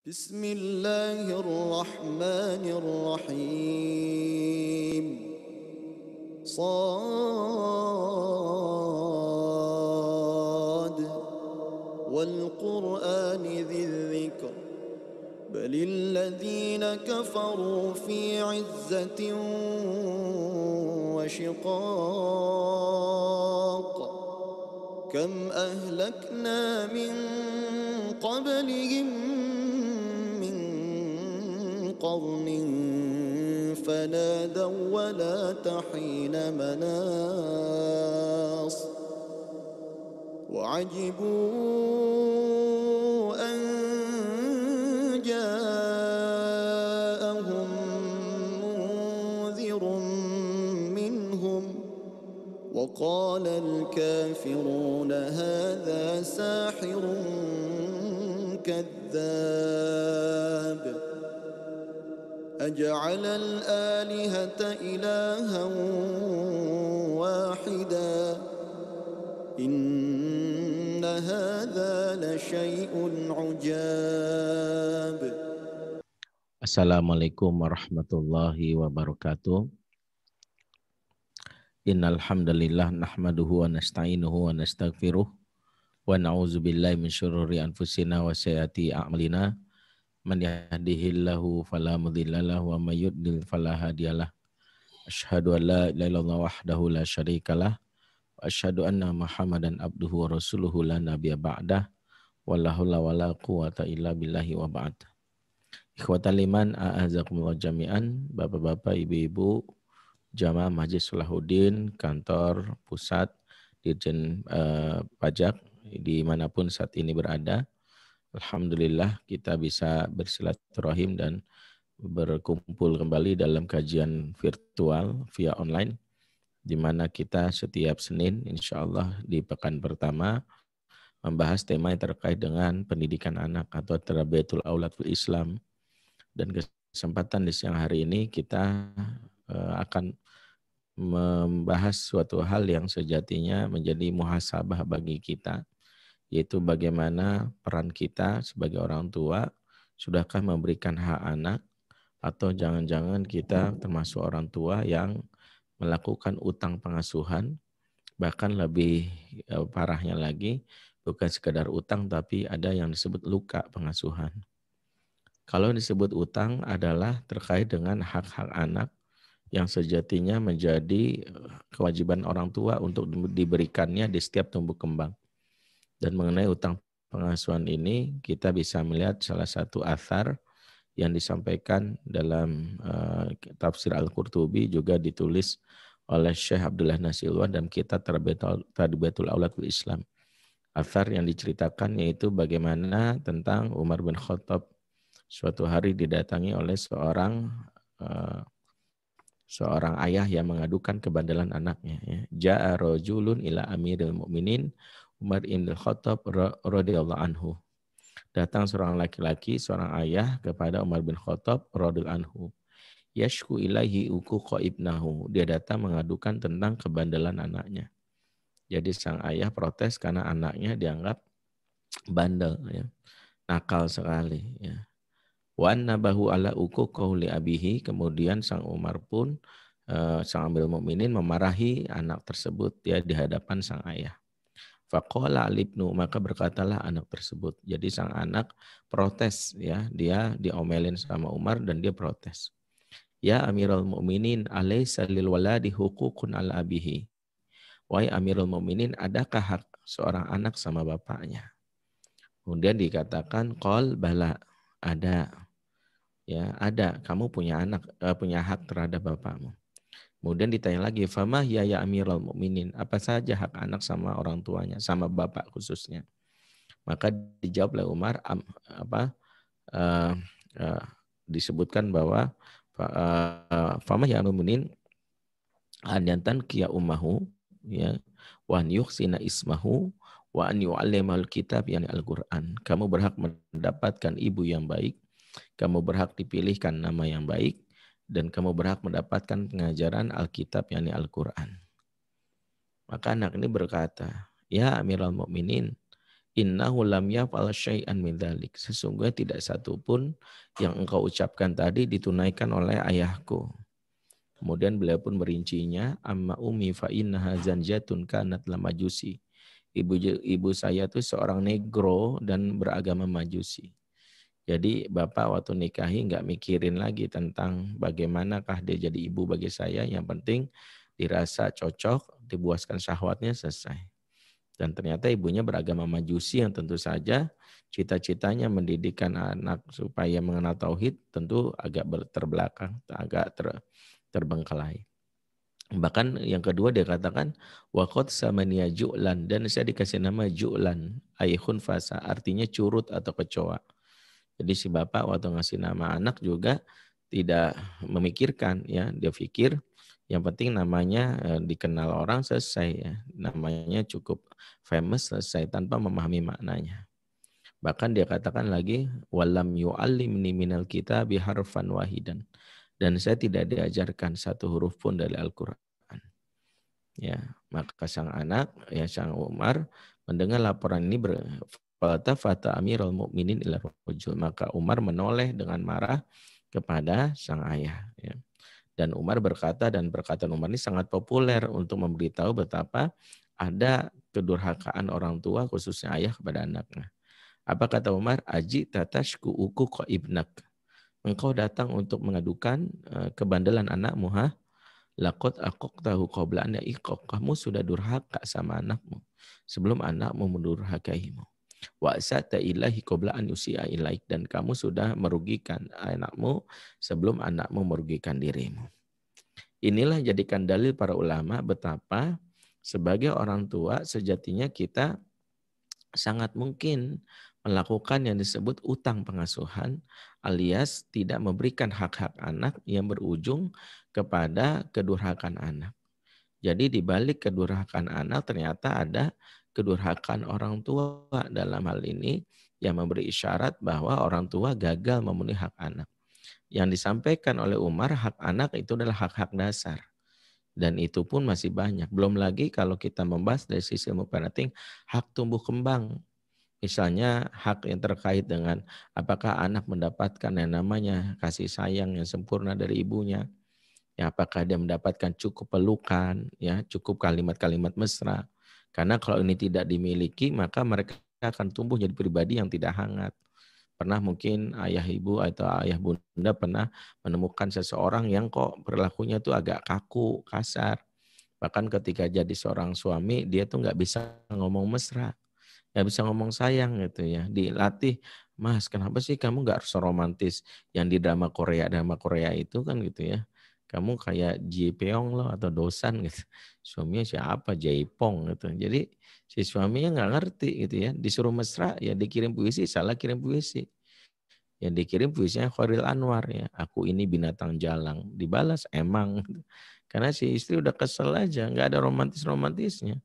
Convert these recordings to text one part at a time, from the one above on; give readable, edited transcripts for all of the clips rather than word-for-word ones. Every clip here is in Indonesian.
بسم الله الرحمن الرحيم صاد والقرآن ذي الذكر بل الذين كفروا في عزة وشقاق كم أهلكنا من قبلهم من قرن فنادوا ولا تحين مناص وعجبوا أن جاءهم منذر منهم وقال الكافرون هذا ساحر كذاب أجعل الآلهة إلها واحدا إن هذا لشيء عجاب. Assalamualaikum warahmatullahi wabarakatuh. Innal hamdalillah nahmaduhu wa nasta'inuhu wa nastaghfiruh wa na'udzubillahi min syururi anfusina wa sayyiati a'malina. Man yahdihillahu fala mudhillalah wa may yudlil fala hadiyalah. Asyhadu an la ilaha illallah wahdahu la syarikalah wa asyhadu anna Muhammadan abduhu wa rasuluhu la nabiyya ba'dah wa la haula wa la quwwata illa billahi wa ba'd. Ikhwatal iman a'azakumullah jami'an, bapak-bapak, ibu-ibu, jamaah Masjid Salahuddin, kantor pusat Dirjen Pajak dimanapun saat ini berada. Alhamdulillah kita bisa bersilaturahim dan berkumpul kembali dalam kajian virtual via online, di mana kita setiap Senin insya Allah di pekan pertama membahas tema yang terkait dengan pendidikan anak atau tarbiyatul aulad fil Islam. Dan kesempatan di siang hari ini kita akan membahas suatu hal yang sejatinya menjadi muhasabah bagi kita, yaitu bagaimana peran kita sebagai orang tua, sudahkah memberikan hak anak, atau jangan-jangan kita termasuk orang tua yang melakukan utang pengasuhan, bahkan lebih parahnya lagi, bukan sekadar utang tapi ada yang disebut luka pengasuhan. Kalau disebut utang adalah terkait dengan hak-hak anak yang sejatinya menjadi kewajiban orang tua untuk diberikannya di setiap tumbuh kembang. Dan mengenai utang pengasuhan ini kita bisa melihat salah satu athar yang disampaikan dalam tafsir Al-Qurtubi, juga ditulis oleh Syekh Abdullah Nasilwan dan kitab Tarbiyatul Aulad fil Islam. Athar yang diceritakan yaitu bagaimana tentang Umar bin Khattab suatu hari didatangi oleh seorang ayah yang mengadukan kebandelan anaknya. Ja'a rajulun ila amiril mu'minin Umar ibn Khattab radhiyallahu anhu. Datang seorang laki-laki, seorang ayah kepada Umar bin Khattab radhiyallahu anhu. Yashku ilaihi uquqa ibnahu. Dia datang mengadukan tentang kebandelan anaknya. Jadi sang ayah protes karena anaknya dianggap bandel, ya, nakal sekali, ya. Wa nabahu ala uquqahu li abihi. Kemudian sang Umar pun sang Amirul Mukminin memarahi anak tersebut ya di hadapan sang ayah. Faqala alibnu, maka berkatalah anak tersebut. Jadi sang anak protes, ya, dia diomelin sama Umar dan dia protes. Ya Amirul Mukminin, alaysa lil waladi huququn ala abihi. Wahai Amirul Mukminin, adakah hak seorang anak sama bapaknya? Kemudian dikatakan qal bala, ada. Ya, ada. Kamu punya anak, punya hak terhadap bapakmu. Kemudian ditanya lagi, fama ya Amirul Mukminin, apa saja hak anak sama orang tuanya, sama bapak khususnya. Maka dijawab oleh Umar, disebutkan bahwa fama ya Amirul Mukminin anyantan kia ummahu, ya, wa an yuhsina ismahu wa an yu'allimahul kitab yani Al-Qur'an. Kamu berhak mendapatkan ibu yang baik, kamu berhak dipilihkan nama yang baik, dan kamu berhak mendapatkan pengajaran Alkitab yakni Al-Quran. Maka anak ini berkata, ya Amirul Mukminin, innahu lam yaf'al syai'an min dzalik. Sesungguhnya tidak satu pun yang engkau ucapkan tadi ditunaikan oleh ayahku. Kemudian beliau pun merincinya, amma ummi fa innaha zanjatun kanat la majusi. Ibu saya tuh seorang negro dan beragama majusi. Jadi bapak waktu nikahi nggak mikirin lagi tentang bagaimanakah dia jadi ibu bagi saya. Yang penting dirasa cocok, dibuaskan syahwatnya, selesai. Dan ternyata ibunya beragama majusi yang tentu saja cita-citanya mendidikan anak supaya mengenal tauhid tentu agak terbelakang, agak terbengkalai. Bahkan yang kedua dia katakan waqad samaniya ju'lan, dan saya dikasih nama ju'lan ayhun fasa, artinya curut atau kecoa. Jadi si bapak waktu ngasih nama anak juga tidak memikirkan, ya, dia pikir yang penting namanya dikenal orang, selesai, ya. Namanya cukup famous, selesai, tanpa memahami maknanya. Bahkan dia katakan lagi walam yu'allimni minal kitabi harfan wahidan, dan saya tidak diajarkan satu huruf pun dari Al-Qur'an. Ya, maka sang anak, ya, sang Umar mendengar laporan ini Faltafata Amirul Mukminin ila rajul, maka Umar menoleh dengan marah kepada sang ayah, ya. Dan Umar berkata, dan perkataan Umar ini sangat populer untuk memberitahu betapa ada kedurhakaan orang tua khususnya ayah kepada anaknya. Apa kata Umar? Aji tatashku uku ko ibnak. Engkau datang untuk mengadukan kebandelan anakmu, ha? Lakot akok tahu qabla an yaiqok. Kamu sudah durhaka sama anakmu sebelum anakmu mendurhakaimu. Wa sa'ta ilahi qabla an yusi'a ilaik, dan kamu sudah merugikan anakmu sebelum anakmu merugikan dirimu. Inilah jadikan dalil para ulama betapa sebagai orang tua sejatinya kita sangat mungkin melakukan yang disebut utang pengasuhan, alias tidak memberikan hak-hak anak yang berujung kepada kedurhakaan anak. Jadi di balik kedurhakaan anak ternyata ada kedurhakaan orang tua, dalam hal ini yang memberi isyarat bahwa orang tua gagal memenuhi hak anak. Yang disampaikan oleh Umar, hak anak itu adalah hak-hak dasar. Dan itu pun masih banyak. Belum lagi kalau kita membahas dari sisi ilmu parenting, hak tumbuh kembang. Misalnya hak yang terkait dengan apakah anak mendapatkan yang namanya kasih sayang yang sempurna dari ibunya. Ya, apakah dia mendapatkan cukup pelukan, ya, cukup kalimat-kalimat mesra. Karena kalau ini tidak dimiliki, maka mereka akan tumbuh jadi pribadi yang tidak hangat. Pernah mungkin ayah ibu atau ayah bunda pernah menemukan seseorang yang kok perilakunya tuh agak kaku, kasar. Bahkan ketika jadi seorang suami, dia tuh nggak bisa ngomong mesra, nggak bisa ngomong sayang gitu, ya. Dilatih, Mas, kenapa sih kamu nggak seromantis yang di drama Korea itu kan gitu, ya. Kamu kayak Ji Peong loh atau Dosan gitu. Suaminya siapa? Jaipong gitu. Jadi si suaminya nggak ngerti gitu, ya. Disuruh mesra, ya dikirim puisi, salah kirim puisi. Yang dikirim puisinya Khairil Anwar, ya. Aku ini binatang jalang. Dibalas emang. Karena si istri udah kesel aja, nggak ada romantis-romantisnya.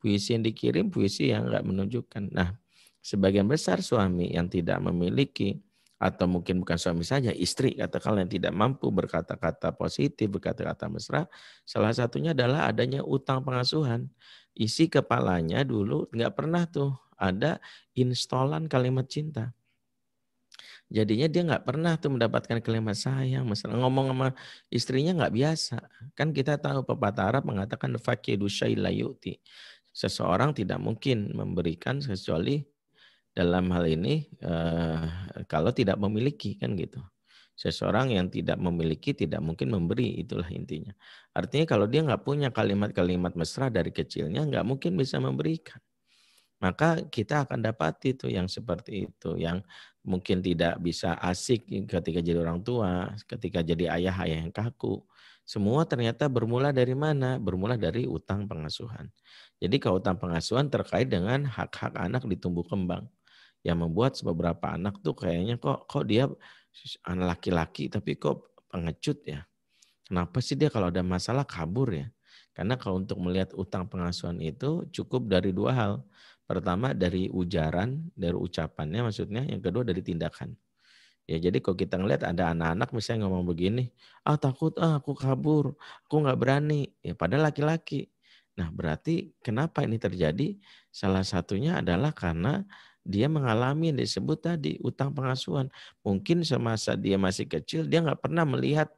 Puisi yang dikirim puisi yang nggak menunjukkan. Nah, sebagian besar suami yang tidak memiliki, atau mungkin bukan suami saja, istri katakanlah yang tidak mampu berkata-kata positif, berkata-kata mesra, salah satunya adalah adanya utang pengasuhan. Isi kepalanya dulu nggak pernah tuh ada instalan kalimat cinta. Jadinya dia nggak pernah tuh mendapatkan kalimat sayang, misalnya ngomong sama istrinya nggak biasa. Kan kita tahu pepatah Arab mengatakan faqidu syai la yu'ti. Seseorang tidak mungkin memberikan kecuali dalam hal ini kalau tidak memiliki, kan gitu. Seseorang yang tidak memiliki tidak mungkin memberi, itulah intinya. Artinya kalau dia nggak punya kalimat-kalimat mesra dari kecilnya, nggak mungkin bisa memberikan. Maka kita akan dapati itu yang seperti itu, yang mungkin tidak bisa asik ketika jadi orang tua, ketika jadi ayah-ayah yang kaku. Semua ternyata bermula dari mana? Bermula dari utang pengasuhan. Jadi kalau utang pengasuhan terkait dengan hak-hak anak di tumbuh kembang. Yang membuat beberapa anak tuh kayaknya kok dia anak laki-laki tapi kok pengecut ya. Kenapa sih dia kalau ada masalah kabur ya? Karena kalau untuk melihat utang pengasuhan itu cukup dari dua hal. Pertama dari ujaran, dari ucapannya maksudnya. Yang kedua dari tindakan. Ya jadi kalau kita ngelihat ada anak-anak misalnya ngomong begini, takut, aku kabur, aku nggak berani. Ya padahal laki-laki. Nah berarti kenapa ini terjadi? Salah satunya adalah karena dia mengalami yang disebut tadi utang pengasuhan. Mungkin semasa dia masih kecil dia nggak pernah melihat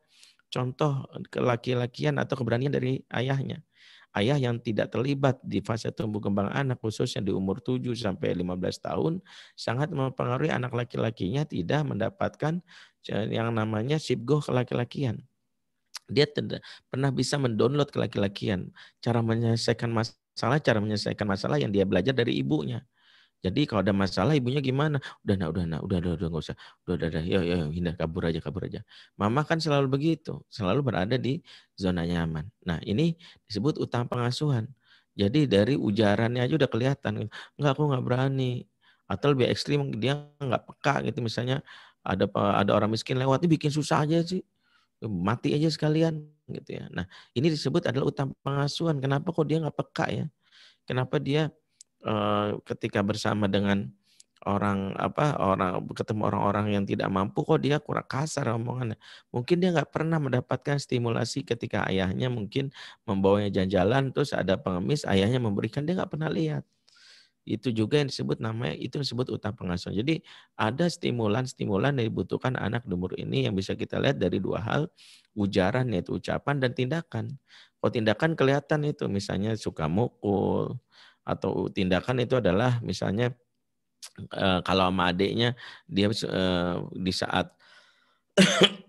contoh kelaki-lakian atau keberanian dari ayahnya. Ayah yang tidak terlibat di fase tumbuh kembang anak khususnya di umur 7 sampai 15 tahun sangat mempengaruhi anak laki-lakinya tidak mendapatkan yang namanya sibgoh kelaki-lakian. Dia tidak pernah bisa mendownload kelaki-lakian. Cara menyelesaikan masalah yang dia belajar dari ibunya. Jadi kalau ada masalah ibunya gimana? Udah nggak usah. Udah, ya, hindar, kabur aja. Mama kan selalu begitu, selalu berada di zona nyaman. Nah ini disebut utang pengasuhan. Jadi dari ujarannya aja udah kelihatan, enggak aku nggak berani. Atau lebih ekstrim dia nggak peka gitu misalnya ada orang miskin lewat, ini bikin susah aja sih, mati aja sekalian gitu ya. Nah ini disebut adalah utang pengasuhan. Kenapa kok dia nggak peka ya? Kenapa dia ketika bersama dengan orang ketemu orang-orang yang tidak mampu kok dia kurang kasar omongannya. Mungkin dia nggak pernah mendapatkan stimulasi ketika ayahnya mungkin membawanya jalan-jalan terus ada pengemis ayahnya memberikan dia nggak pernah lihat. Itu juga yang disebut namanya itu disebut utang pengasuhan. Jadi ada stimulan-stimulan yang dibutuhkan anak di umur ini yang bisa kita lihat dari dua hal, ujaran yaitu ucapan dan tindakan. Kalau tindakan kelihatan itu misalnya suka mukul atau tindakan itu adalah misalnya kalau sama adiknya dia di saat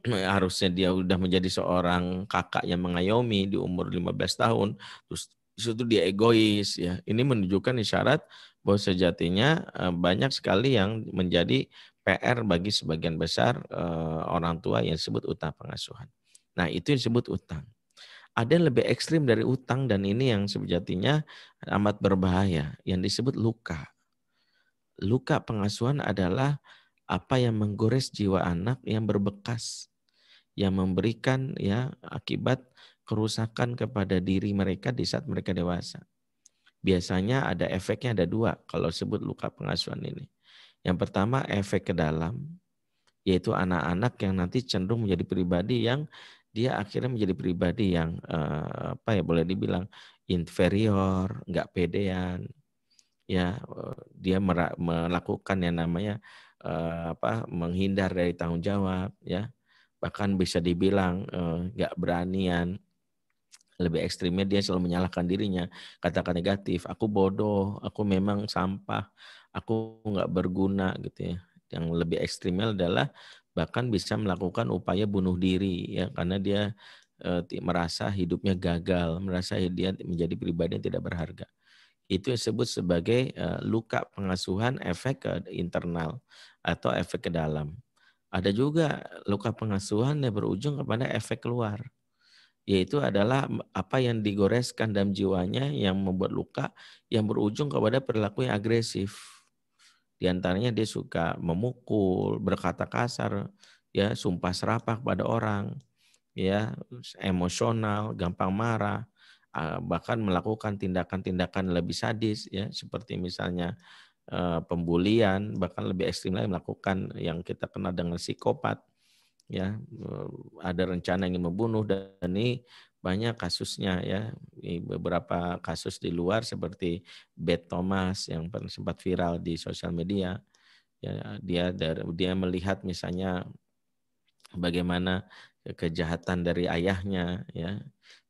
harusnya dia udah menjadi seorang kakak yang mengayomi di umur 15 tahun, terus itu dia egois ya. Ini menunjukkan isyarat bahwa sejatinya banyak sekali yang menjadi PR bagi sebagian besar orang tua yang disebut utang pengasuhan. Nah, itu yang disebut utang. Ada yang lebih ekstrim dari utang dan ini yang sejatinya amat berbahaya yang disebut luka. Luka pengasuhan adalah apa yang menggores jiwa anak yang berbekas, yang memberikan ya akibat kerusakan kepada diri mereka di saat mereka dewasa. Biasanya ada efeknya ada dua kalau sebut luka pengasuhan ini. Yang pertama efek ke dalam, yaitu anak-anak yang nanti cenderung menjadi pribadi yang dia akhirnya menjadi pribadi yang apa ya boleh dibilang inferior, nggak pedean, ya dia melakukan yang namanya menghindar dari tanggung jawab, ya bahkan bisa dibilang nggak beranian. Lebih ekstrimnya dia selalu menyalahkan dirinya, katakan negatif, aku bodoh, aku memang sampah, aku nggak berguna gitu ya. Yang lebih ekstrimnya adalah bahkan bisa melakukan upaya bunuh diri ya karena dia merasa hidupnya gagal, merasa dia menjadi pribadi yang tidak berharga. Itu disebut sebagai luka pengasuhan efek ke internal atau efek ke dalam. Ada juga luka pengasuhan yang berujung kepada efek keluar, yaitu adalah apa yang digoreskan dalam jiwanya yang membuat luka yang berujung kepada perilaku yang agresif. Di antaranya dia suka memukul, berkata kasar, ya sumpah serapah kepada orang, ya emosional, gampang marah, bahkan melakukan tindakan-tindakan lebih sadis, ya seperti misalnya pembulian, bahkan lebih ekstrim lagi melakukan yang kita kenal dengan psikopat, ya ada rencana ingin membunuh dan ini banyak kasusnya ya beberapa kasus di luar seperti Beth Thomas yang sempat viral di sosial media ya dia melihat misalnya bagaimana kejahatan dari ayahnya ya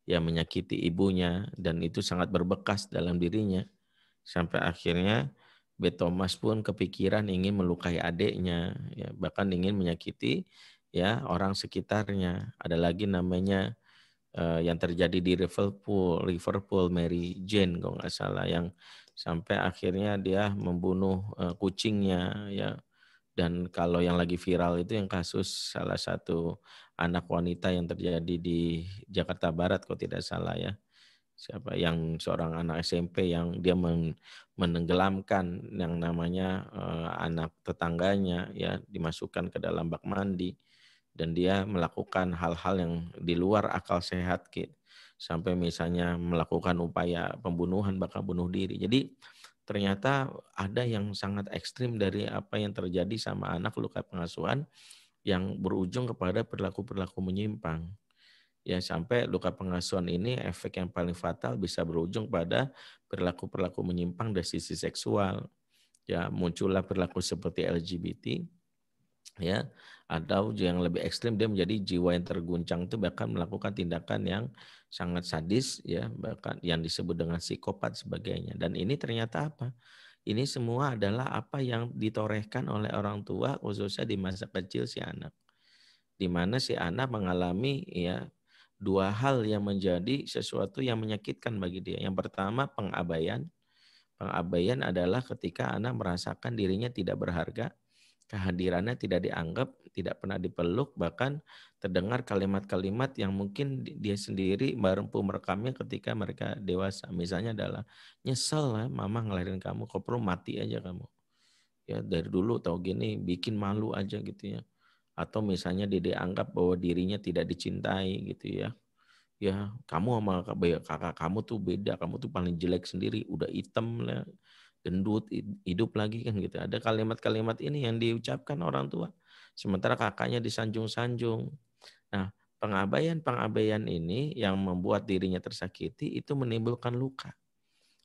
yang menyakiti ibunya dan itu sangat berbekas dalam dirinya sampai akhirnya B. Thomas pun kepikiran ingin melukai adiknya ya bahkan ingin menyakiti ya orang sekitarnya. Ada lagi namanya yang terjadi di Liverpool Mary Jane kalau nggak salah yang sampai akhirnya dia membunuh kucingnya ya. Dan kalau yang lagi viral itu yang kasus salah satu anak wanita yang terjadi di Jakarta Barat kalau tidak salah ya. Siapa yang seorang anak SMP yang dia menenggelamkan yang namanya anak tetangganya ya dimasukkan ke dalam bak mandi dan dia melakukan hal-hal yang di luar akal sehat sampai misalnya melakukan upaya pembunuhan bahkan bunuh diri. Jadi ternyata ada yang sangat ekstrim dari apa yang terjadi sama anak luka pengasuhan yang berujung kepada perilaku-perilaku menyimpang. Ya, sampai luka pengasuhan ini efek yang paling fatal bisa berujung pada perilaku-perilaku menyimpang dari sisi seksual. Ya, muncullah perilaku seperti LGBT, ya, atau yang lebih ekstrim dia menjadi jiwa yang terguncang itu bahkan melakukan tindakan yang sangat sadis, ya, bahkan yang disebut dengan psikopat sebagainya. Dan ini ternyata apa? Ini semua adalah apa yang ditorehkan oleh orang tua khususnya di masa kecil si anak, di mana si anak mengalami, ya, dua hal yang menjadi sesuatu yang menyakitkan bagi dia. Yang pertama pengabaian. Pengabaian adalah ketika anak merasakan dirinya tidak berharga, kehadirannya tidak dianggap, tidak pernah dipeluk, bahkan terdengar kalimat-kalimat yang mungkin dia sendiri mampu merekamnya ketika mereka dewasa. Misalnya adalah, nyesel lah mama ngelahirin kamu, kok perlu mati aja kamu. Ya, dari dulu tahu gini bikin malu aja gitu ya. Atau misalnya dia dianggap bahwa dirinya tidak dicintai gitu ya. Ya, kamu sama kakak kamu tuh beda, kamu tuh paling jelek sendiri, udah hitam lah, gendut, hidup lagi kan gitu. Ada kalimat-kalimat ini yang diucapkan orang tua. Sementara kakaknya disanjung-sanjung. Nah, pengabaian-pengabaian ini yang membuat dirinya tersakiti itu menimbulkan luka.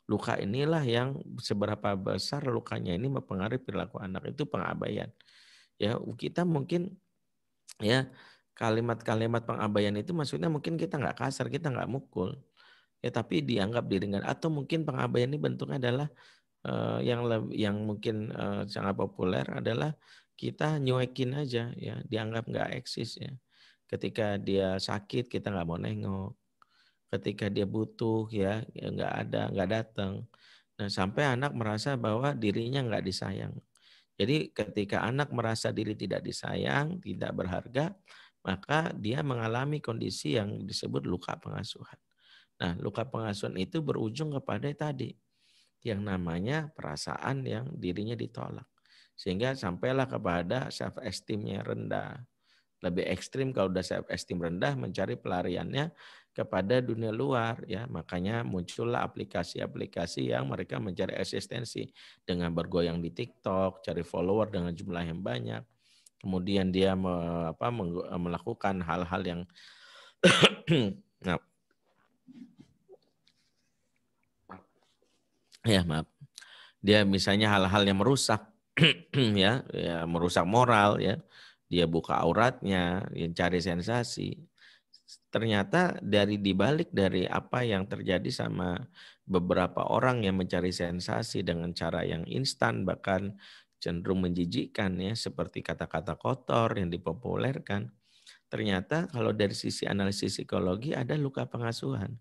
Luka inilah yang seberapa besar lukanya ini mempengaruhi perilaku anak, itu pengabaian. Ya, kita mungkin, ya, kalimat-kalimat pengabaian itu maksudnya mungkin kita nggak kasar, kita nggak mukul, ya, tapi dianggap diringan. Atau mungkin pengabaian ini bentuknya adalah yang mungkin sangat populer adalah kita nyuekin aja, ya, dianggap nggak eksis, ya. Ketika dia sakit kita nggak mau nengok, ketika dia butuh, ya nggak ada, nggak datang. Nah, sampai anak merasa bahwa dirinya nggak disayang. Jadi ketika anak merasa diri tidak disayang, tidak berharga, maka dia mengalami kondisi yang disebut luka pengasuhan. Nah, luka pengasuhan itu berujung kepada tadi, yang namanya perasaan yang dirinya ditolak. Sehingga sampailah kepada self esteem-nya rendah. Lebih ekstrim kalau udah self esteem rendah, mencari pelariannya kepada dunia luar, ya. Makanya muncullah aplikasi-aplikasi yang mereka mencari eksistensi dengan bergoyang di TikTok, cari follower dengan jumlah yang banyak. Kemudian dia melakukan hal-hal yang nah, ya maaf. Dia misalnya hal-hal yang merusak ya merusak moral, ya. Dia buka auratnya, dia cari sensasi. Ternyata dari dibalik dari apa yang terjadi sama beberapa orang yang mencari sensasi dengan cara yang instan bahkan cenderung menjijikkan, ya, seperti kata-kata kotor yang dipopulerkan. Ternyata kalau dari sisi analisis psikologi ada luka pengasuhan.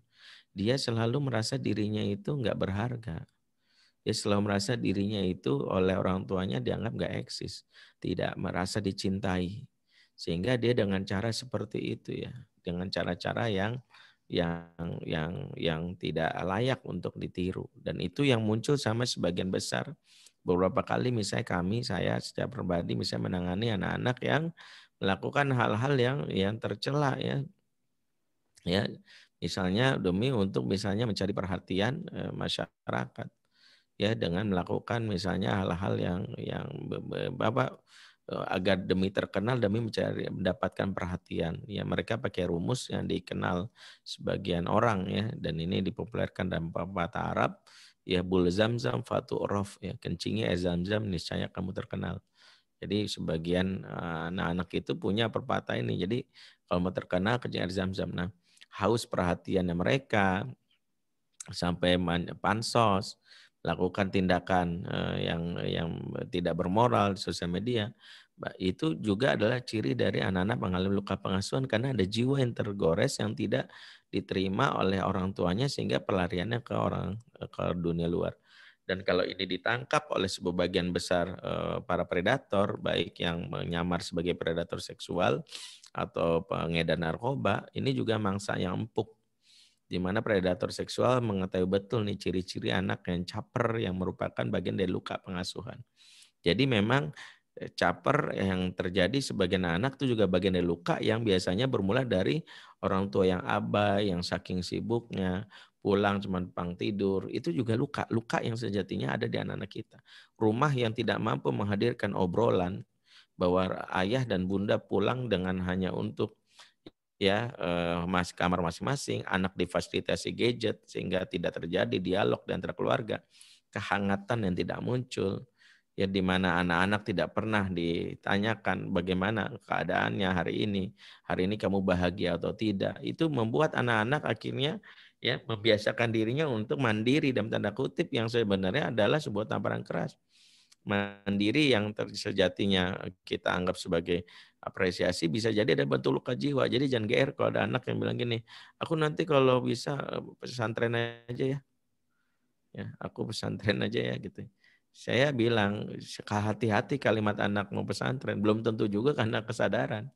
Dia selalu merasa dirinya itu nggak berharga. Dia selalu merasa dirinya itu oleh orang tuanya dianggap nggak eksis, tidak merasa dicintai. Sehingga dia dengan cara seperti itu, ya, dengan cara-cara yang yang tidak layak untuk ditiru. Dan itu yang muncul sama sebagian besar. Beberapa kali misalnya saya secara pribadi misalnya menangani anak-anak yang melakukan hal-hal yang tercela, ya. Ya, misalnya demi untuk misalnya mencari perhatian masyarakat, ya, dengan melakukan misalnya hal-hal yang agar demi terkenal, demi mendapatkan perhatian, ya. Mereka pakai rumus yang dikenal sebagian orang, ya, dan ini dipopulerkan dalam pepatah Arab, ya, bul zamzam fatu orof, ya, kencingi zamzam niscaya kamu terkenal. Jadi sebagian anak-anak itu punya pepatah ini. Jadi kalau mau terkenal kencing air zam-zam. Nah, haus perhatiannya mereka sampai pansos, lakukan tindakan yang tidak bermoral di sosial media. Itu juga adalah ciri dari anak-anak mengalami luka pengasuhan karena ada jiwa yang tergores yang tidak diterima oleh orang tuanya sehingga pelariannya ke dunia luar. Dan kalau ini ditangkap oleh sebagian besar para predator, baik yang menyamar sebagai predator seksual atau pengedar narkoba, ini juga mangsa yang empuk, di mana predator seksual mengetahui betul nih ciri-ciri anak yang caper yang merupakan bagian dari luka pengasuhan. Jadi memang caper yang terjadi sebagian anak itu juga bagian dari luka yang biasanya bermula dari orang tua yang abai, yang saking sibuknya, pulang cuma numpang tidur, itu juga luka. Luka yang sejatinya ada di anak-anak kita. Rumah yang tidak mampu menghadirkan obrolan bahwa ayah dan bunda pulang dengan hanya untuk ya kamar masing-masing, anak difasilitasi gadget sehingga tidak terjadi dialog di antara keluarga, kehangatan yang tidak muncul, ya di mana anak-anak tidak pernah ditanyakan bagaimana keadaannya hari ini kamu bahagia atau tidak. Itu membuat anak-anak akhirnya ya membiasakan dirinya untuk mandiri dalam tanda kutip yang sebenarnya adalah sebuah tamparan keras. Mandiri yang sejatinya kita anggap sebagai apresiasi bisa jadi ada bentuk luka jiwa. Jadi jangan GR kalau ada anak yang bilang gini, aku nanti kalau bisa pesantren aja ya. Ya, aku pesantren aja ya gitu. Saya bilang hati-hati kalimat anak mau pesantren, belum tentu juga karena kesadaran.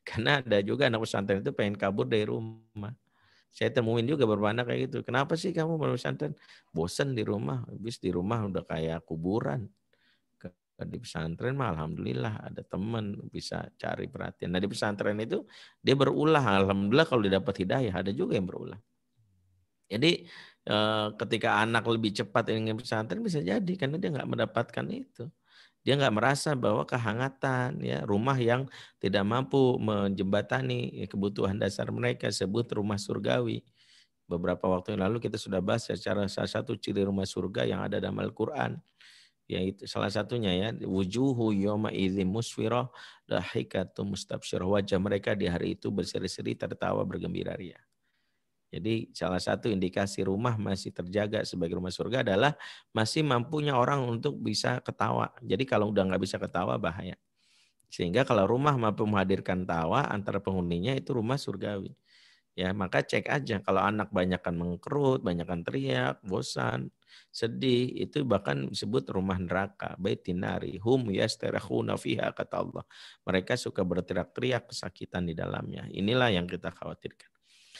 Karena ada juga anak pesantren itu pengen kabur dari rumah. Saya temuin juga beberapa anak kayak gitu. Kenapa sih kamu mau pesantren? Bosen di rumah, habis di rumah udah kayak kuburan. Di pesantren mah alhamdulillah ada teman bisa cari perhatian. Nah di pesantren itu dia berulah, alhamdulillah kalau dia dapat hidayah, ada juga yang berulah. Jadi ketika anak lebih cepat ingin pesantren bisa jadi karena dia nggak mendapatkan itu. Dia nggak merasa bahwa kehangatan, ya rumah yang tidak mampu menjembatani kebutuhan dasar mereka sebut rumah surgawi. Beberapa waktu yang lalu kita sudah bahas secara salah satu ciri rumah surga yang ada dalam Al-Quran. Yaitu salah satunya ya, wujuhu yawma idzin musfirah dahikatum mustabsyirah. Wajah mereka di hari itu berseri-seri tertawa bergembira ria. Jadi salah satu indikasi rumah masih terjaga sebagai rumah surga adalah masih mampunya orang untuk bisa ketawa. Jadi kalau udah nggak bisa ketawa bahaya. Sehingga kalau rumah mampu menghadirkan tawa antara penghuninya itu rumah surgawi. Ya, maka cek aja kalau anak banyakkan mengkerut, banyakkan teriak, bosan, sedih, itu bahkan disebut rumah neraka, baitinari, hum yastarakhuna fiha kata Allah. Mereka suka berteriak-teriak kesakitan di dalamnya. Inilah yang kita khawatirkan.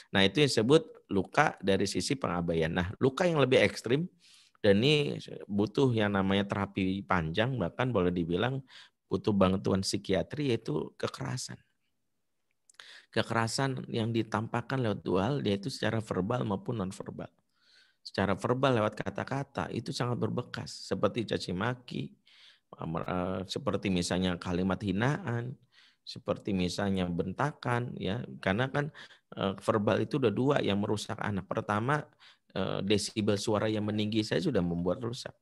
Nah, itu yang disebut luka dari sisi pengabaian. Nah, luka yang lebih ekstrim dan ini butuh yang namanya terapi panjang, bahkan boleh dibilang butuh bantuan psikiatri yaitu kekerasan. Kekerasan yang ditampakkan lewat dua hal, yaitu secara verbal maupun non-verbal. Secara verbal lewat kata-kata itu sangat berbekas, seperti caci maki, seperti misalnya kalimat hinaan, seperti misalnya bentakan, ya karena kan verbal itu udah dua yang merusak anak. Pertama, desibel suara yang meninggi saya sudah membuat rusak.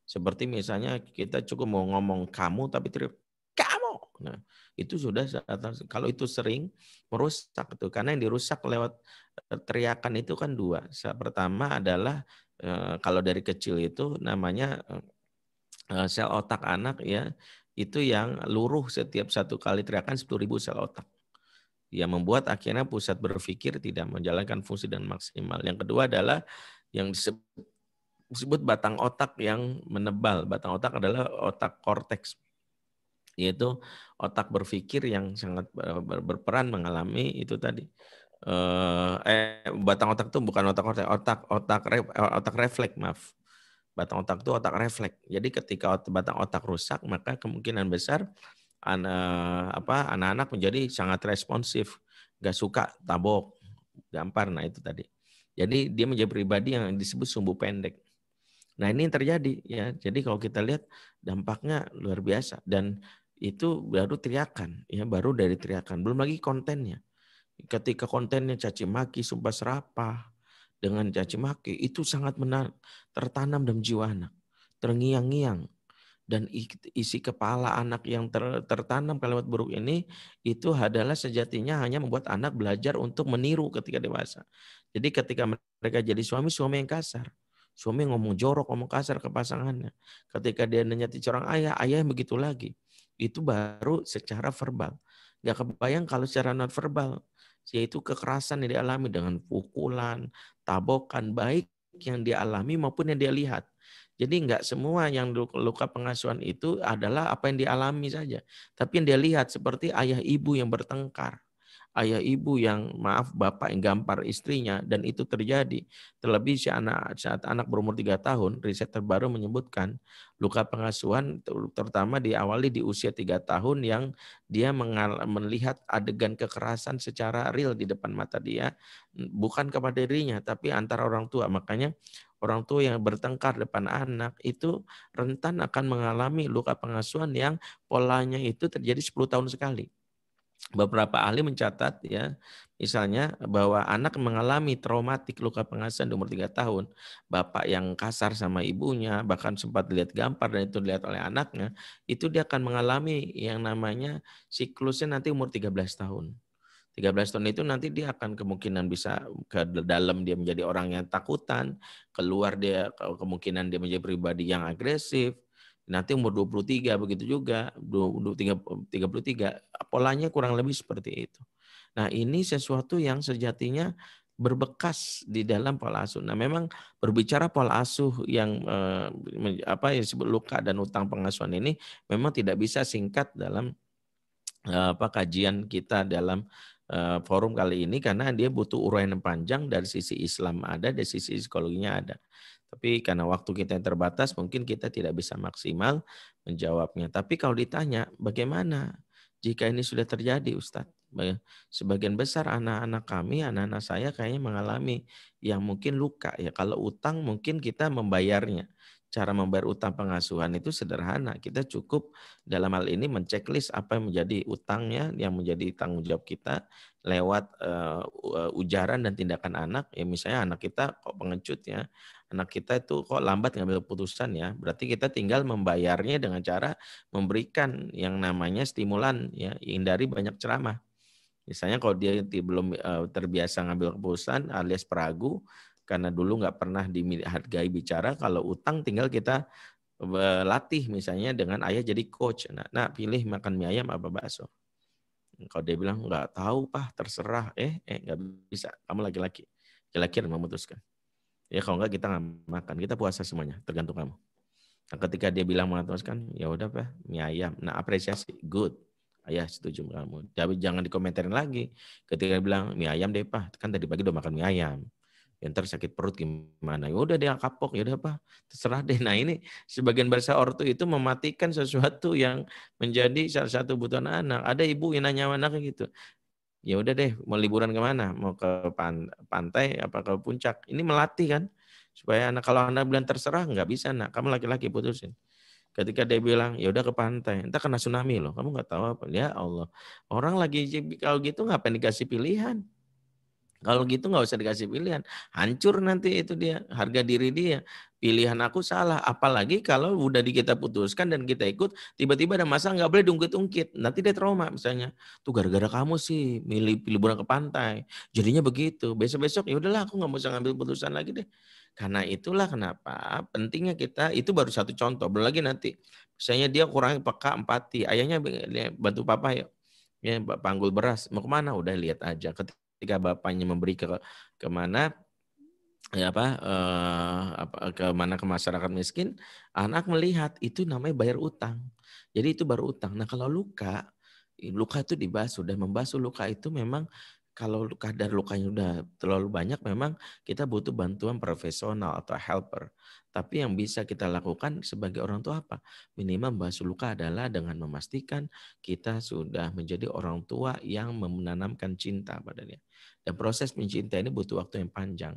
Seperti misalnya kita cukup mau ngomong kamu tapi teriak kamu. Nah, itu sudah kalau itu sering merusak itu karena yang dirusak lewat teriakan itu kan dua. Pertama adalah kalau dari kecil itu namanya sel otak anak ya itu yang luruh setiap satu kali teriakan 10.000 sel otak. Yang membuat akhirnya pusat berpikir tidak menjalankan fungsi dengan maksimal. Yang kedua adalah yang disebut batang otak yang menebal. Batang otak adalah otak korteks, yaitu otak berpikir yang sangat berperan mengalami itu tadi. Batang otak itu bukan otak korteks, otak refleks, maaf. Batang otak itu otak refleks. Jadi ketika batang otak rusak, maka kemungkinan besar anak-anak menjadi sangat responsif, gak suka tabok, gampar. Nah itu tadi. Jadi dia menjadi pribadi yang disebut sumbu pendek. Nah ini yang terjadi ya. Jadi kalau kita lihat dampaknya luar biasa dan itu baru teriakan ya, baru dari teriakan. Belum lagi kontennya. Ketika kontennya caci maki, sumpah serapah dengan caci maki itu sangat tertanam dalam jiwa anak, terngiang-ngiang. Dan isi kepala anak yang tertanam kalimat buruk ini itu adalah sejatinya hanya membuat anak belajar untuk meniru ketika dewasa. Jadi ketika mereka jadi suami yang kasar. Suami ngomong jorok, ngomong kasar ke pasangannya. Ketika dia menyakiti seorang ayah yang begitu lagi. Itu baru secara verbal. Gak kebayang kalau secara non verbal. Yaitu kekerasan yang dialami dengan pukulan, tabokan, baik yang dialami maupun yang dia lihat. Jadi enggak semua yang luka pengasuhan itu adalah apa yang dialami saja. Tapi yang dia lihat seperti ayah ibu yang bertengkar. Ayah ibu yang bapak yang gampar istrinya dan itu terjadi. Terlebih saat anak berumur 3 tahun, riset terbaru menyebutkan luka pengasuhan terutama diawali di usia 3 tahun yang dia melihat adegan kekerasan secara real di depan mata dia, bukan kepada dirinya tapi antara orang tua. Makanya orang tua yang bertengkar depan anak itu rentan akan mengalami luka pengasuhan yang polanya itu terjadi 10 tahun sekali. beberapa ahli mencatat ya, misalnya bahwa anak mengalami traumatik luka pengasuhan di umur 3 tahun, bapak yang kasar sama ibunya, bahkan sempat lihat gampar dan itu dilihat oleh anaknya, itu dia akan mengalami yang namanya siklusnya nanti umur 13 tahun. 13 tahun itu nanti dia akan kemungkinan bisa ke dalam dia menjadi orang yang takutan, keluar dia kemungkinan dia menjadi pribadi yang agresif. Nanti umur 23 begitu juga, 33 polanya kurang lebih seperti itu. Nah, ini sesuatu yang sejatinya berbekas di dalam pola asuh. Nah, memang berbicara pola asuh yang yang disebut luka dan utang pengasuhan ini memang tidak bisa singkat dalam kajian kita dalam forum kali ini karena dia butuh uraian yang panjang dari sisi Islam ada, dari sisi psikologinya ada. Tapi karena waktu kita yang terbatas mungkin kita tidak bisa maksimal menjawabnya. Tapi kalau ditanya bagaimana jika ini sudah terjadi Ustadz? Sebagian besar anak-anak kami, anak-anak saya kayaknya mengalami yang mungkin luka ya. Kalau utang mungkin kita membayarnya. Cara membayar utang pengasuhan itu sederhana. Kita cukup dalam hal ini menceklis apa yang menjadi utangnya, yang menjadi tanggung jawab kita lewat ujaran dan tindakan anak. Ya misalnya anak kita kok pengecut ya, anak kita itu kok lambat ngambil keputusan ya. Berarti kita tinggal membayarnya dengan cara memberikan yang namanya stimulan ya, hindari banyak ceramah. Misalnya kalau dia belum terbiasa ngambil keputusan alias peragu, karena dulu nggak pernah dihargai bicara, kalau utang tinggal kita latih misalnya dengan ayah jadi coach. Nah, pilih makan mie ayam apa bakso. Kalau dia bilang nggak tahu Pak, terserah. Nggak bisa. Kamu laki-laki. Laki-laki yang memutuskan. Ya kalau nggak kita nggak makan, kita puasa semuanya, tergantung kamu. Nah, ketika dia bilang memutuskan, ya udah Pak, mie ayam. Nah, apresiasi, good. Ayah setuju kamu. Tapi jangan dikomentarin lagi. Ketika dia bilang mie ayam deh Pak, kan tadi pagi udah makan mie ayam. Ya, ntar sakit perut gimana? Ya udah dia kapok, ya udah Pak, terserah deh. Nah ini sebagian bahasa ortu itu mematikan sesuatu yang menjadi salah satu kebutuhan anak. Ada ibu yang nanya anaknya gitu. Ya udah deh, mau liburan kemana? Mau ke pantai apa ke puncak? Ini melatih kan, supaya anak kalau anak bilang terserah nggak bisa nak, kamu laki-laki putusin. Ketika dia bilang ya udah ke pantai, entar kena tsunami loh, kamu nggak tahu apa? Ya Allah, orang lagi kalau gitu ngapain dikasih pilihan? Kalau gitu nggak usah dikasih pilihan. Hancur nanti itu dia, harga diri dia. Pilihan aku salah. Apalagi kalau udah kita putuskan dan kita ikut, tiba-tiba ada masalah nggak boleh diungkit-ungkit. Nanti dia trauma misalnya. Tuh gara-gara kamu sih milih liburan ke pantai. Jadinya begitu. Besok-besok ya udahlah aku nggak mau ngambil putusan lagi deh. Karena itulah kenapa pentingnya kita, itu baru satu contoh. Belum lagi nanti. Misalnya dia kurang peka empati. Ayahnya bantu papa ya. Ya, panggul beras. Mau kemana? Udah lihat aja. Ketika bapaknya memberi ke mana ya ke mana ke masyarakat miskin, anak melihat itu namanya bayar utang. Jadi itu baru utang. Nah kalau luka itu dibasuh dan membasuh luka itu memang kalau kadar lukanya udah terlalu banyak memang kita butuh bantuan profesional atau helper. Tapi yang bisa kita lakukan sebagai orang tua apa? Minimal membasuh luka adalah dengan memastikan kita sudah menjadi orang tua yang menanamkan cinta padanya. Dan proses mencinta ini butuh waktu yang panjang.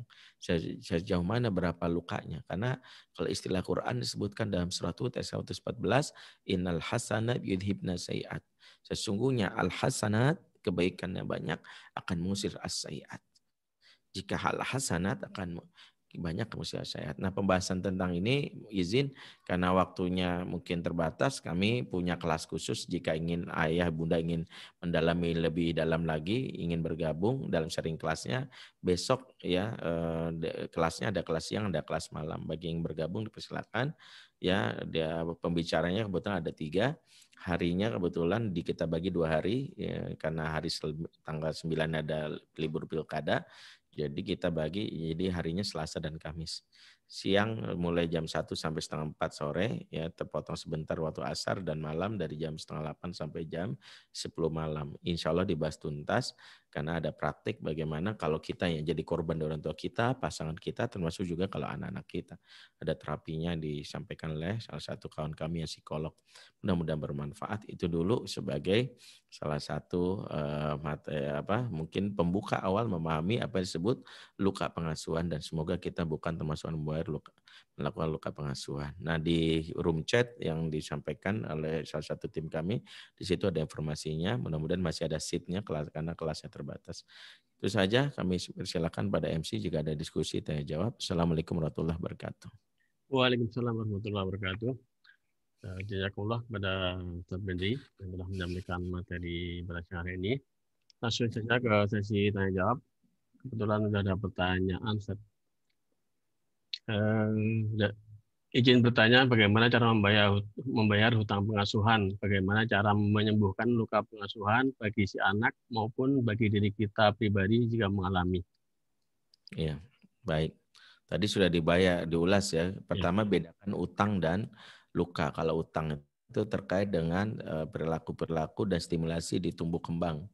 Sejauh mana berapa lukanya. Karena kalau istilah Quran disebutkan dalam surat Hud ayat 114, innal hasanat yudhibna sayiat. Sesungguhnya al-hasanat, kebaikannya banyak, akan mengusir as-sayiat. Jika hal hasanat akan banyak mengusir as-sayiat. Nah pembahasan tentang ini izin karena waktunya mungkin terbatas, kami punya kelas khusus jika ingin ayah bunda ingin mendalami lebih dalam lagi, ingin bergabung dalam sharing kelasnya. Besok ya kelasnya ada kelas siang, ada kelas malam. Bagi yang bergabung dipersilakan. Ya, dia pembicaranya kebetulan ada 3. Harinya kebetulan kita bagi 2 hari ya, karena hari tanggal 9 ada libur pilkada. Jadi kita bagi jadi harinya Selasa dan Kamis. Siang mulai jam 1 sampai setengah 4 sore ya terpotong sebentar waktu asar, dan malam dari jam setengah 8 sampai jam 10 malam. Insya Allah dibahas tuntas karena ada praktik bagaimana kalau kita yang jadi korban dari orang tua kita, pasangan kita, termasuk juga kalau anak-anak kita. Ada terapinya disampaikan oleh salah satu kawan kami yang psikolog. Mudah-mudahan bermanfaat. Itu dulu sebagai salah satu mungkin pembuka awal memahami apa yang disebut luka pengasuhan, dan semoga kita bukan termasuk melakukan luka pengasuhan. Nah, di room chat yang disampaikan oleh salah satu tim kami, di situ ada informasinya. Mudah-mudahan masih ada seat-nya karena kelasnya terbatas. Itu saja, kami persilakan pada MC jika ada diskusi tanya jawab. Assalamualaikum warahmatullahi wabarakatuh. Waalaikumsalam warahmatullahi wabarakatuh. Jazakumullah kepada Ustaz Benri yang telah menyampaikan materi pada siang hari ini. Langsung saja ke sesi tanya jawab. Kebetulan sudah ada pertanyaan, Ustaz. Izin bertanya bagaimana cara membayar hutang pengasuhan, bagaimana cara menyembuhkan luka pengasuhan bagi si anak maupun bagi diri kita pribadi jika mengalami. Iya, baik. Tadi sudah diulas ya. Pertama bedakan utang dan luka. Kalau utang itu terkait dengan perilaku-perilaku dan stimulasi di tumbuh kembang.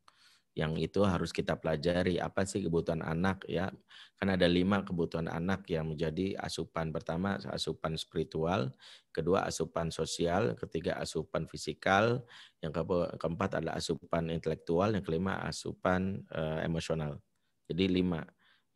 Yang itu harus kita pelajari apa sih kebutuhan anak ya. Kan ada 5 kebutuhan anak yang menjadi asupan. Pertama asupan spiritual, kedua asupan sosial, ketiga asupan fisikal, yang keempat adalah asupan intelektual, yang kelima asupan emosional. Jadi 5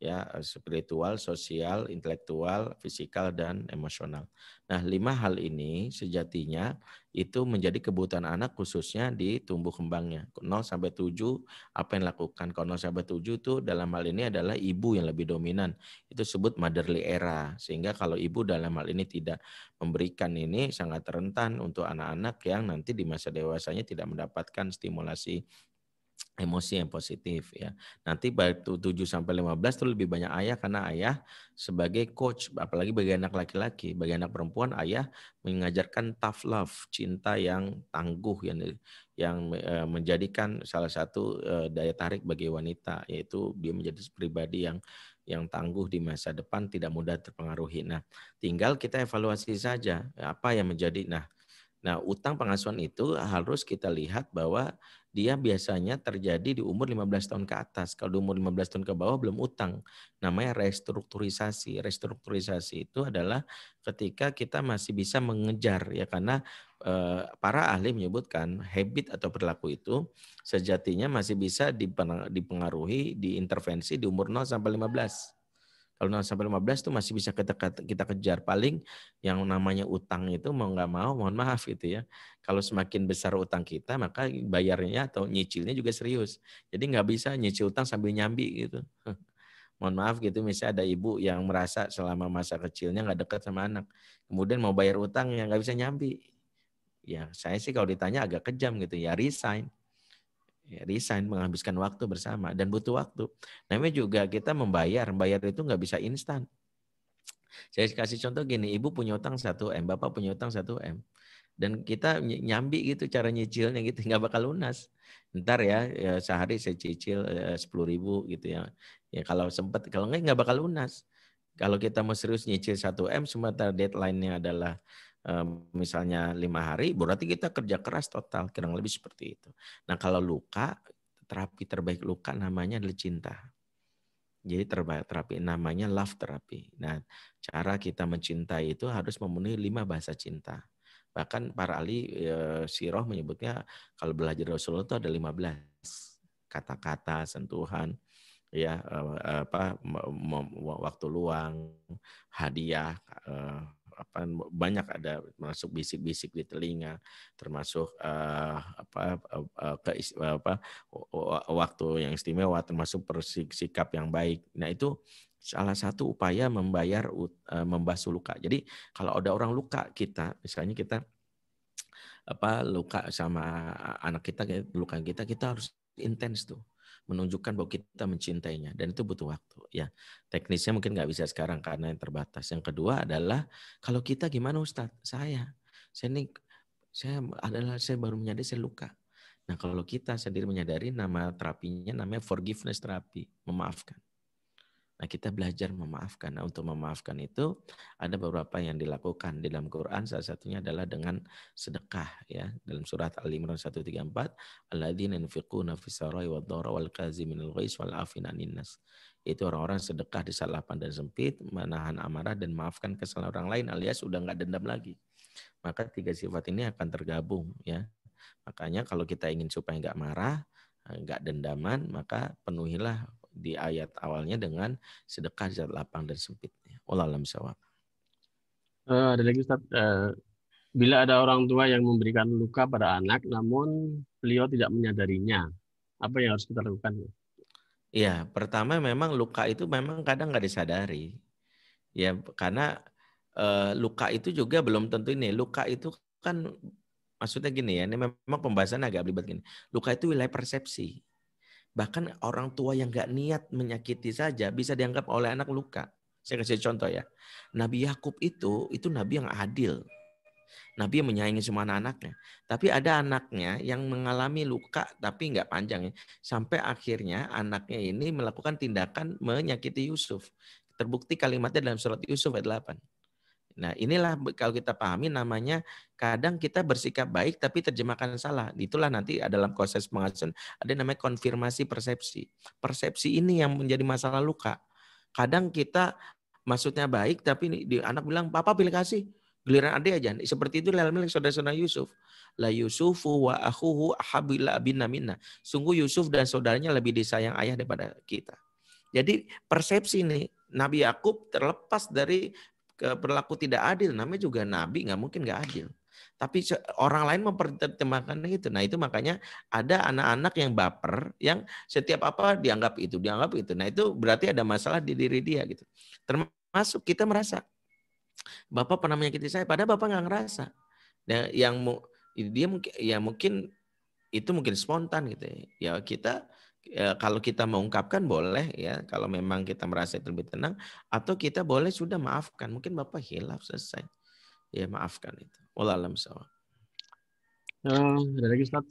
ya, spiritual, sosial, intelektual, fisikal, dan emosional. Nah, 5 hal ini sejatinya itu menjadi kebutuhan anak khususnya di tumbuh kembangnya. 0 sampai 7 apa yang dilakukan? Kalau 0 sampai 7 itu dalam hal ini adalah ibu yang lebih dominan. Itu disebut motherly era. Sehingga kalau ibu dalam hal ini tidak memberikan ini sangat rentan untuk anak-anak yang nanti di masa dewasanya tidak mendapatkan stimulasi emosi yang positif ya. Nanti baru 7 sampai 15 itu lebih banyak ayah karena ayah sebagai coach, apalagi bagi anak laki-laki, bagi anak perempuan ayah mengajarkan tough love, cinta yang tangguh yang menjadikan salah satu daya tarik bagi wanita, yaitu dia menjadi pribadi yang tangguh di masa depan, tidak mudah terpengaruhi. Nah, tinggal kita evaluasi saja apa yang menjadi Nah, utang pengasuhan itu harus kita lihat bahwa dia biasanya terjadi di umur 15 tahun ke atas. Kalau di umur 15 tahun ke bawah belum utang. Namanya restrukturisasi. Restrukturisasi itu adalah ketika kita masih bisa mengejar ya, karena para ahli menyebutkan habit atau perilaku itu sejatinya masih bisa dipengaruhi, diintervensi di umur 0 sampai 15. Kalau 0 sampai 15 itu masih bisa kita kejar. Paling yang namanya utang itu mau nggak mau, mohon maaf gitu ya. Kalau semakin besar utang kita, maka bayarnya atau nyicilnya juga serius. Jadi nggak bisa nyicil utang sambil nyambi gitu. Mohon maaf gitu, misalnya ada ibu yang merasa selama masa kecilnya nggak dekat sama anak. Kemudian mau bayar utang yang nggak bisa nyambi. Ya saya sih kalau ditanya agak kejam gitu, ya resign. Ya, resign, menghabiskan waktu bersama dan butuh waktu. Namanya juga kita membayar itu nggak bisa instan. Saya kasih contoh gini, ibu punya utang 1M, bapak punya utang 1M. Dan kita nyambi gitu cara nyicilnya gitu, nggak bakal lunas. Ntar ya sehari saya cicil 10.000 gitu ya. Ya kalau sempat, kalau nggak bakal lunas. Kalau kita mau serius nyicil 1M, sementara deadline-nya adalah misalnya 5 hari, berarti kita kerja keras total, kurang lebih seperti itu. Nah kalau luka, terapi terbaik luka namanya adalah cinta. Jadi terapi namanya love therapy. Nah, cara kita mencintai itu harus memenuhi 5 bahasa cinta. Bahkan para ahli sirah menyebutnya kalau belajar Rasulullah itu ada 15 kata-kata, sentuhan, ya waktu luang, hadiah, banyak ada, termasuk bisik-bisik di telinga, termasuk waktu yang istimewa, termasuk sikap yang baik. Nah itu salah satu upaya membasuh luka. Jadi kalau ada orang luka kita, misalnya kita luka sama anak kita, luka kita harus intens tuh menunjukkan bahwa kita mencintainya, dan itu butuh waktu ya. Teknisnya mungkin nggak bisa sekarang karena yang terbatas. Yang kedua adalah kalau kita gimana Ustadz? Saya baru menyadari saya luka. Nah kalau kita sendiri menyadari, nama terapinya namanya forgiveness terapi, memaafkan. Nah kita belajar memaafkan. Nah untuk memaafkan itu ada beberapa yang dilakukan di dalam Quran. Salah satunya adalah dengan sedekah ya. Dalam surat Al-Imran 134, alladzina yunfiquna fis-sarai wad-dharra wal kaziminal ghaiz wal afina 'anil nas. Itu orang-orang sedekah di saat lapang dan sempit, menahan amarah dan maafkan kesalahan orang lain, alias sudah enggak dendam lagi. Maka 3 sifat ini akan tergabung ya. Makanya kalau kita ingin supaya enggak marah, enggak dendaman, maka penuhilah di ayat awalnya dengan sedekah di saat lapang dan sempit. Wallahu a'lam bishawab. Ada lagi Ustaz, bila ada orang tua yang memberikan luka pada anak, namun beliau tidak menyadarinya, apa yang harus kita lakukan? Iya, pertama memang luka itu memang kadang nggak disadari. Ya, karena luka itu juga belum tentu ini. Luka itu kan maksudnya gini ya, ini memang pembahasan agak belibet gini. Luka itu wilayah persepsi. Bahkan orang tua yang nggak niat menyakiti saja bisa dianggap oleh anak luka. Saya kasih contoh ya. Nabi Yakub itu nabi yang adil. Nabi yang menyayangi semua anak-anaknya. Tapi ada anaknya yang mengalami luka tapi nggak panjang ya. Sampai akhirnya anaknya ini melakukan tindakan menyakiti Yusuf. Terbukti kalimatnya dalam surat Yusuf ayat 8. Nah inilah kalau kita pahami namanya kadang kita bersikap baik tapi terjemahkan salah. Itulah nanti dalam proses pengasuhan ada namanya konfirmasi persepsi. Persepsi ini yang menjadi masalah luka. Kadang kita maksudnya baik tapi anak bilang papa pilih kasih. Giliran adik aja. Seperti itu dalam saudara-saudara Yusuf. La Yusufu wa akhuhu ahabila abina minna. Sungguh Yusuf dan saudaranya lebih disayang ayah daripada kita. Jadi persepsi nih Nabi Yakub terlepas dari berlaku tidak adil, namanya juga nabi, nggak mungkin nggak adil. Tapi orang lain mempertimbangkan itu. Nah itu makanya ada anak-anak yang baper, yang setiap apa dianggap itu. Nah itu berarti ada masalah di diri dia gitu. Termasuk kita merasa bapak pernah menyakiti saya, padahal bapak nggak ngerasa. Nah, dia mungkin itu mungkin spontan gitu ya. Ya kita kalau kita mengungkapkan boleh ya, kalau memang kita merasa itu lebih tenang, atau kita boleh sudah maafkan. Mungkin Bapak hilaf selesai. Ya maafkan itu. Wallahu a'lam bishawab. Ada lagi Ustaz,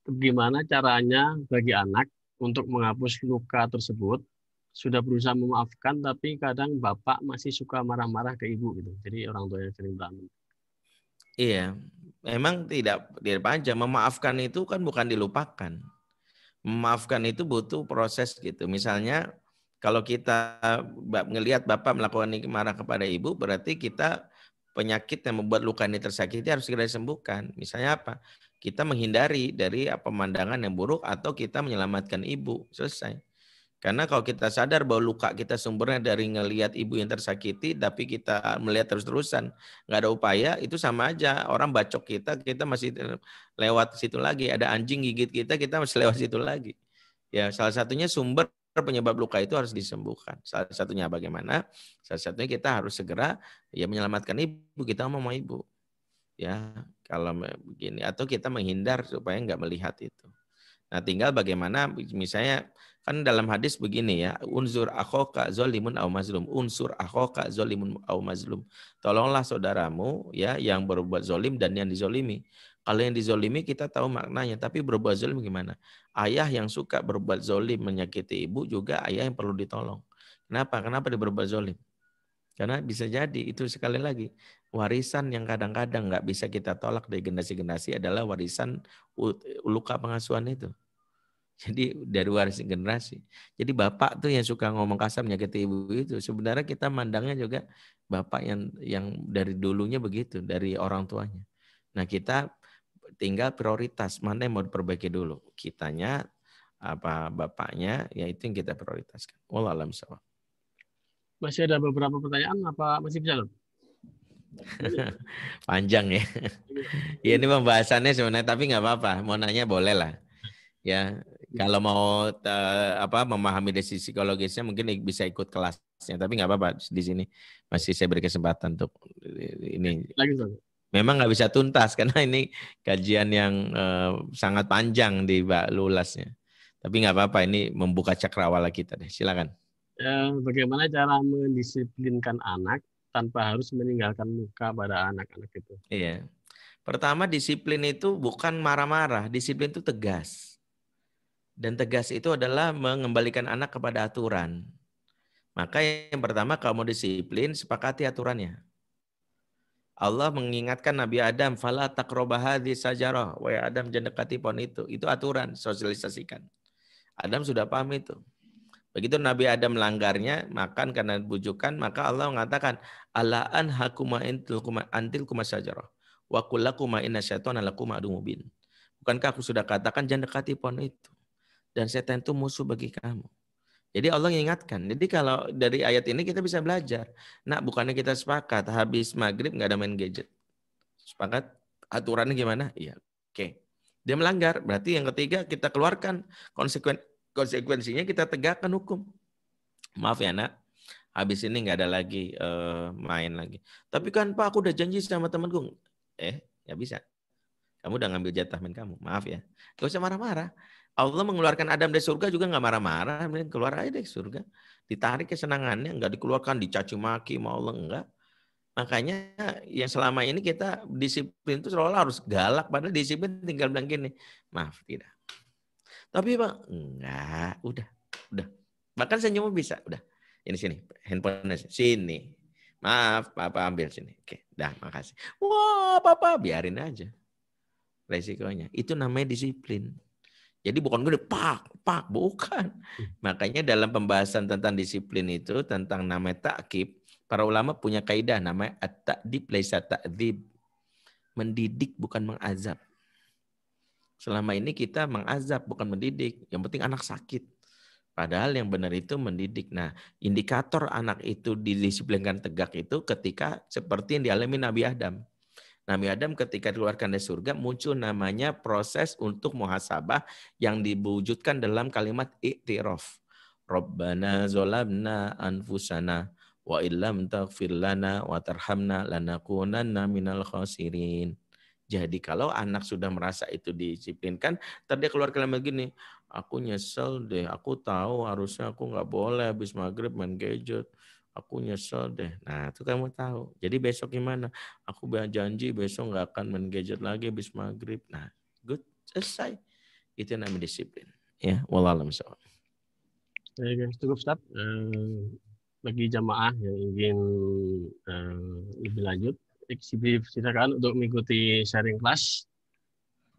gimana caranya bagi anak untuk menghapus luka tersebut? Sudah berusaha memaafkan, tapi kadang bapak masih suka marah-marah ke ibu gitu. Jadi orang tua yang sering berantem. Iya, memang tidak panjang. Memaafkan itu kan bukan dilupakan. Memaafkan itu butuh proses gitu. Misalnya kalau kita ngelihat bapak melakukan ini marah kepada ibu, berarti kita penyakit yang membuat luka ini tersakiti harus segera disembuhkan. Misalnya apa? Kita menghindari dari pemandangan yang buruk atau kita menyelamatkan ibu. Selesai. Karena kalau kita sadar bahwa luka kita sumbernya dari ngelihat ibu yang tersakiti, tapi kita melihat terus-terusan, nggak ada upaya, itu sama aja. Orang bacok kita masih lewat situ lagi. Ada anjing gigit kita masih lewat situ lagi. Ya, salah satunya sumber penyebab luka itu harus disembuhkan. Salah satunya bagaimana? Salah satunya kita harus segera ya menyelamatkan ibu, kita mau ibu. Ya, kalau begini atau kita menghindar supaya nggak melihat itu. Nah, tinggal bagaimana misalnya kan dalam hadis begini ya, unsur akhoka zolimun au mazlum, unsur akhoka zolimun au mazlum. Tolonglah saudaramu ya yang berbuat zolim dan yang dizolimi. Kalau yang dizolimi kita tahu maknanya, tapi berbuat zolim gimana? Ayah yang suka berbuat zolim menyakiti ibu juga ayah yang perlu ditolong. Kenapa? Kenapa dia berbuat zolim? Karena bisa jadi itu sekali lagi warisan yang kadang-kadang nggak bisa kita tolak dari generasi-generasi adalah warisan luka pengasuhan itu. Jadi dari warisan generasi. Jadi bapak tuh yang suka ngomong kasar menyakiti ibu itu sebenarnya kita mandangnya juga bapak yang dari dulunya begitu dari orang tuanya. Nah kita tinggal prioritas mana yang mau diperbaiki dulu. Kitanya apa bapaknya ya itu yang kita prioritaskan. Wallahu a'lam bishawab. Masih ada beberapa pertanyaan, apa masih bisa loh? Panjang ya. Ya ini pembahasannya sebenarnya tapi nggak apa-apa. Mau nanya boleh lah. Ya kalau mau memahami dari sisi psikologisnya mungkin bisa ikut kelasnya. Tapi nggak apa-apa di sini masih saya beri kesempatan untuk ini. Lagi Ustaz. Memang nggak bisa tuntas karena ini kajian yang sangat panjang di Mbak Lulasnya. Tapi nggak apa-apa ini membuka cakrawala kita deh. Silakan. Bagaimana cara mendisiplinkan anak tanpa harus meninggalkan luka pada anak-anak itu? Iya. Pertama disiplin itu bukan marah-marah, disiplin itu tegas. Dan tegas itu adalah mengembalikan anak kepada aturan. Maka yang pertama kalau mau disiplin sepakati aturannya. Allah mengingatkan Nabi Adam, fala taqrabah hadhihi sajarah. Wahai Adam jangan dekati pohon itu. Itu aturan, sosialisasikan. Adam sudah paham itu. Begitu Nabi Adam melanggarnya, makan karena bujukan, maka Allah mengatakan, ala anhakuma antil kuma sajarah. Wa kullakuma inna syaitana lakum adu mubin. Bukankah aku sudah katakan jangan dekati pohon itu. Dan setan itu musuh bagi kamu. Jadi Allah mengingatkan. Jadi kalau dari ayat ini kita bisa belajar. Nah, bukannya kita sepakat habis maghrib nggak ada main gadget. Sepakat? Aturannya gimana? Iya. Oke. Dia melanggar. Berarti yang ketiga kita keluarkan konsekuensinya, kita tegakkan hukum. Maaf ya nak, habis ini nggak ada lagi main lagi. Tapi kan Pak, aku udah janji sama temanku. Nggak bisa. Kamu udah ngambil jatah main kamu. Maaf ya. Gak usah marah-marah. Allah mengeluarkan Adam dari surga juga nggak marah-marah. Keluar aja dari surga. Ditarik kesenangannya, nggak dikeluarkan, dicaci maki sama Allah, enggak. Makanya yang selama ini kita disiplin itu seolah harus galak. Padahal disiplin tinggal bilang gini, maaf tidak. Tapi Pak, enggak, udah. Bahkan senyum bisa, udah. Ini sini, handphone sini. Maaf, Papa ambil sini. Oke, dah, makasih. Wah, Papa biarin aja. Resikonya. Itu namanya disiplin. Jadi bukan gue pak, bukan. Makanya dalam pembahasan tentang disiplin itu, tentang namanya ta'kib, para ulama punya kaidah namanya at-ta'dib laisa ta'dzib. Mendidik bukan mengazab. Selama ini kita mengazab bukan mendidik. Yang penting anak sakit. Padahal yang benar itu mendidik. Nah, indikator anak itu didisiplinkan tegak itu ketika seperti yang dialami Nabi Adam. Nabi Adam ketika dikeluarkan dari surga muncul namanya proses untuk muhasabah yang diwujudkan dalam kalimat i'tiraf. Rabbana zolamna anfusana wa illam taghfir lana wa tarhamna lanakunanna minal khasirin. Jadi kalau anak sudah merasa itu disiplinkan, tadi dia keluar kalimat gini, aku nyesel deh, aku tahu harusnya aku nggak boleh habis maghrib main gadget. Aku nyesel deh. Nah, itu kamu tahu. Jadi besok gimana? Aku janji besok nggak akan main gadget lagi habis maghrib. Nah, good, selesai. Itu namanya disiplin. Ya, wallahualam bishawab. Cukup Ustaz. Bagi jamaah yang ingin lebih lanjut, silakan untuk mengikuti sharing kelas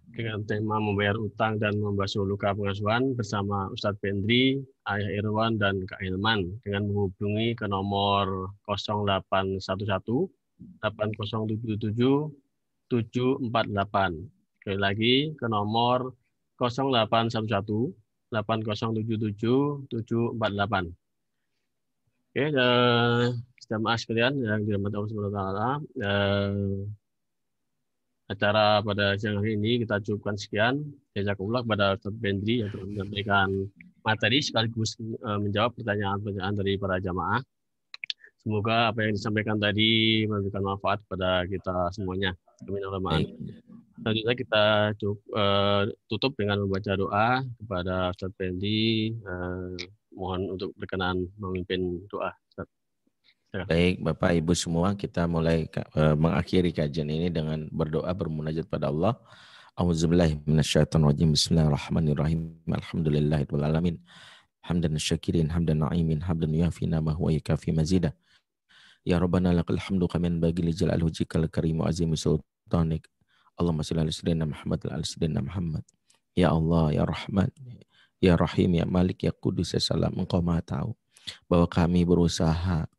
dengan tema membayar utang dan membasuh luka pengasuhan bersama Ustadz Pendri, Ayah Irwan, dan Kak Hilman dengan menghubungi ke nomor 0811 8077 748. Sekali lagi ke nomor 0811 8077 748. Oke, jamaah sekalian yang dirahmati Allah Subhanahu wa taala, acara pada siang hari ini kita cukupkan sekian. Jazakumullah kepada Ustadz Pendri yang telah menyampaikan materi sekaligus menjawab pertanyaan-pertanyaan dari para jamaah. Semoga apa yang disampaikan tadi memberikan manfaat kepada kita semuanya. Amin. Selanjutnya kita tutup dengan membaca doa kepada Ustadz Pendri. Mohon untuk berkenan memimpin doa. Baik, Bapak Ibu semua, kita mulai mengakhiri kajian ini dengan berdoa bermunajat pada Allah. A'udzubillahi minasyaitonirrajim. Bismillahirrahmanirrahim. Alhamdulillahirabbil alamin. Hamdan syakirin, hamdan na'imin, hamdan yuafi ni'amahu wa yukafi mazidah. Ya Rabbana lakal hamdu kaman bagi li jalal wajhikal karim wa azimi sultanik. Allahumma shalli ala sayyidina Muhammad wa ala sayyidina Muhammad. Ya Allah, ya Rahman, ya Rahim, ya Malik, ya Qudus, ya Salam. Engkau Maha tahu bahwa kami berusaha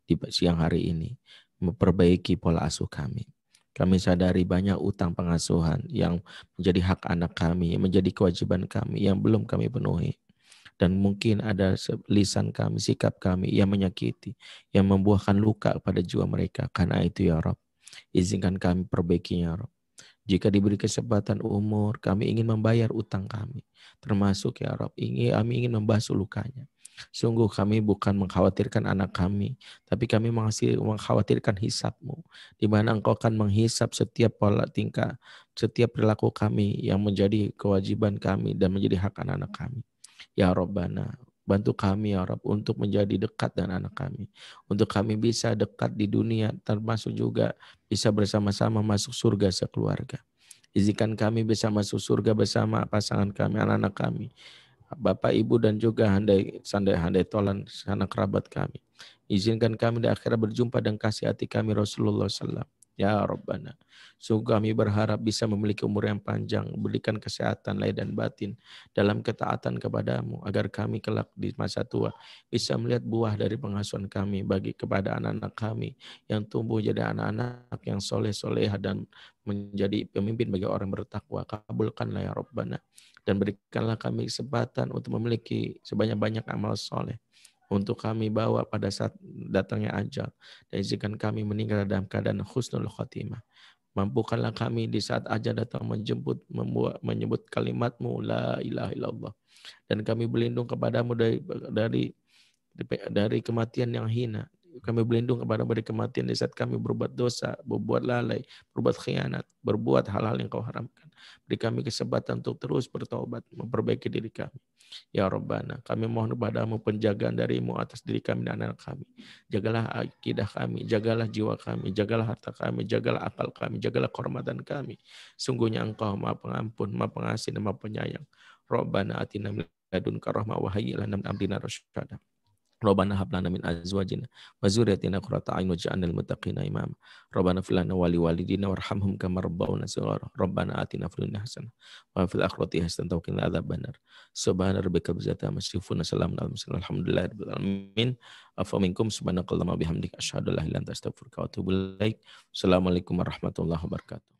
di siang hari ini memperbaiki pola asuh kami. Kami sadari banyak utang pengasuhan yang menjadi hak anak kami, yang menjadi kewajiban kami yang belum kami penuhi. Dan mungkin ada lisan kami, sikap kami yang menyakiti, yang membuahkan luka pada jiwa mereka. Karena itu ya Rabb, izinkan kami perbaiki ya Rabb. Jika diberi kesempatan umur, kami ingin membayar utang kami. Termasuk ya Rabb, kami ingin membasuh lukanya. Sungguh kami bukan mengkhawatirkan anak kami, tapi kami mengkhawatirkan hisab-Mu, di mana Engkau akan menghisab setiap pola tingkah, setiap perilaku kami yang menjadi kewajiban kami dan menjadi hak anak-anak kami. Ya Rabbana, bantu kami ya Rabb untuk menjadi dekat dengan anak kami, untuk kami bisa dekat di dunia, termasuk juga bisa bersama-sama masuk surga sekeluarga. Izinkan kami bisa masuk surga bersama pasangan kami, anak-anak kami, Bapak, Ibu, dan juga handai tolan anak kerabat kami. Izinkan kami di akhirat berjumpa dan kasih hati kami Rasulullah SAW. Ya Rabbana, sungguh kami berharap bisa memiliki umur yang panjang, berikan kesehatan lahir dan batin dalam ketaatan kepadamu, agar kami kelak di masa tua bisa melihat buah dari pengasuhan kami bagi kepada anak-anak kami yang tumbuh jadi anak-anak yang soleh-solehah dan menjadi pemimpin bagi orang bertakwa. Kabulkanlah ya Rabbana. dan berikanlah kami kesempatan untuk memiliki sebanyak-banyak amal soleh untuk kami bawa pada saat datangnya ajal, dan izinkan kami meninggal dalam keadaan husnul khotimah. Mampukanlah kami di saat ajal datang menyebut kalimat-Mu la ilaha illallah, dan kami berlindung kepadamu dari kematian yang hina. Kami berlindung kepada-Mu dari kematian di saat kami berbuat dosa, berbuat lalai, berbuat khianat, berbuat hal-hal yang Kau haramkan. Beri kami kesempatan untuk terus bertaubat, memperbaiki diri kami. Ya Rabbana, kami mohon kepada-Mu penjagaan dari-Mu atas diri kami dan anak kami. Jagalah akidah kami, jagalah jiwa kami, jagalah harta kami, jagalah akal kami, jagalah kehormatan kami. Sungguhnya Engkau Maha Pengampun, Maha Pengasih, dan Maha Penyayang. Rabbana atina min ladunka rahmah wa hayyi lana min amrina rasyada. Rabbana hab lana min azwajina wa dzurriyyatina qurrata a'yun waj'alna lil muttaqina imama. Rabbana fil lana wa li walidina warhamhum kama rabbawna shighara. Rabbana atina fid dunya hasanah wa fil akhirati hasanah wa qina adzabannar. Subhana rabbika rabbil izzati amma yasifun, salamun alal mursalin, walhamdulillahi rabbil alamin. Afa minkum subhanakallahumma bihamdika asyhadu an la ilaha illa anta astaghfiruka wa atubu ilaik. Assalamualaikum warahmatullahi wabarakatuh.